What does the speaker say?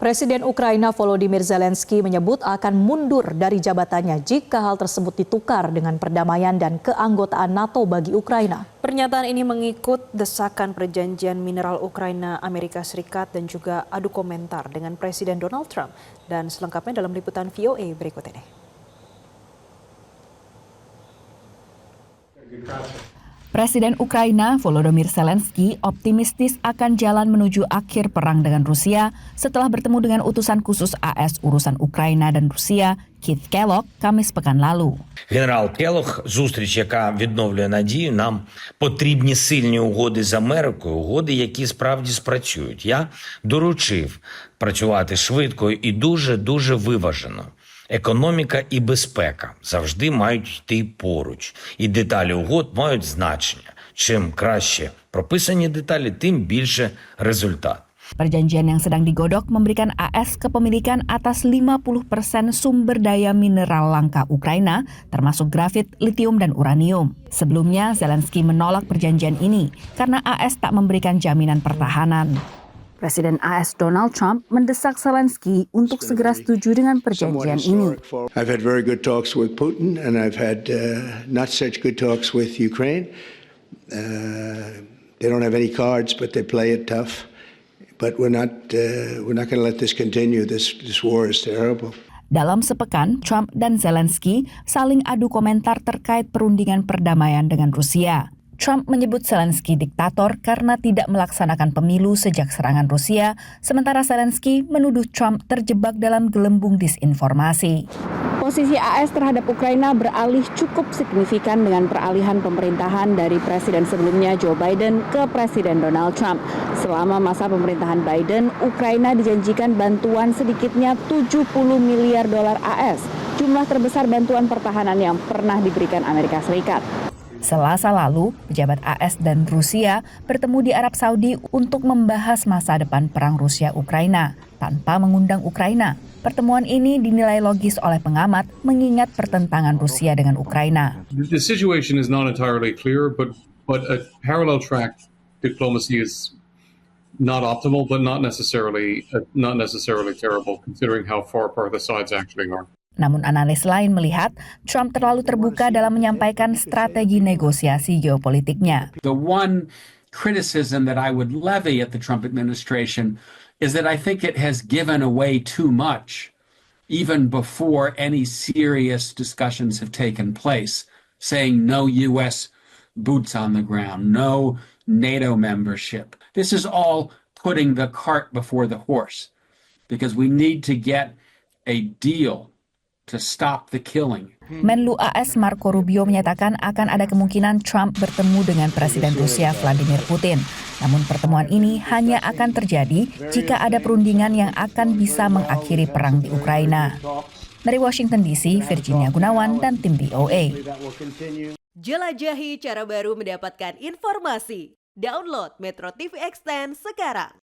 Presiden Ukraina Volodymyr Zelensky menyebut akan mundur dari jabatannya jika hal tersebut ditukar dengan perdamaian dan keanggotaan NATO bagi Ukraina. Pernyataan ini mengikut desakan perjanjian mineral Ukraina, Amerika Serikat dan juga adu komentar dengan Presiden Donald Trump. Dan selengkapnya dalam liputan VOA berikut ini. Presiden Ukraina Volodymyr Zelensky optimistis akan jalan menuju akhir perang dengan Rusia setelah bertemu dengan utusan khusus AS urusan Ukraina dan Rusia, Keith Kellogg, Kamis pekan lalu. Генерал Келлог, зустріч, яка відновлює надію, нам потрібні сильні угоди з Америкою, угоди, які справді спрацюють. Я доручив працювати швидко і дуже виважено. Економіка і безпека завжди мають йти поруч. І деталі угод мають значення. Чим краще прописані деталі, тим більше результат. Perjanjian yang sedang digodok memberikan AS kepemilikan atas 50% sumber daya mineral langka Ukraina, termasuk grafit, litium, dan uranium. Sebelumnya, Zelensky menolak perjanjian ini karena AS tak memberikan jaminan pertahanan. Presiden AS Donald Trump mendesak Zelensky untuk segera setuju dengan perjanjian ini. I've had very good talks with Putin and I've had not such good talks with Ukraine. They don't have any cards, but they play it tough. But we're not going to let this continue. This war is terrible. Dalam sepekan, Trump dan Zelensky saling adu komentar terkait perundingan perdamaian dengan Rusia. Trump menyebut Zelensky diktator karena tidak melaksanakan pemilu sejak serangan Rusia, sementara Zelensky menuduh Trump terjebak dalam gelembung disinformasi. Posisi AS terhadap Ukraina beralih cukup signifikan dengan peralihan pemerintahan dari presiden sebelumnya Joe Biden ke Presiden Donald Trump. Selama masa pemerintahan Biden, Ukraina dijanjikan bantuan sedikitnya 70 miliar dolar AS, jumlah terbesar bantuan pertahanan yang pernah diberikan Amerika Serikat. Selasa lalu, pejabat AS dan Rusia bertemu di Arab Saudi untuk membahas masa depan perang Rusia-Ukraina tanpa mengundang Ukraina. Pertemuan ini dinilai logis oleh pengamat mengingat pertentangan Rusia dengan Ukraina. The situation is not entirely clear, but a parallel track diplomacy is not optimal, but not necessarily terrible, considering how far apart the sides actually are. Namun analis lain melihat Trump terlalu terbuka dalam menyampaikan strategi negosiasi geopolitiknya. The one criticism that I would levy at the Trump administration is that I think it has given away too much, even before any serious discussions have taken place, saying no U.S. boots on the ground, no NATO membership. This is all putting the cart before the horse, because we need to get a deal to stop the killing. Menlu AS Marco Rubio menyatakan akan ada kemungkinan Trump bertemu dengan Presiden Rusia Vladimir Putin. Namun pertemuan ini hanya akan terjadi jika ada perundingan yang akan bisa mengakhiri perang di Ukraina. Dari Washington DC, Virginia Gunawan dan tim VOA. Jelajahi cara baru mendapatkan informasi. Download Metro TV Extend sekarang.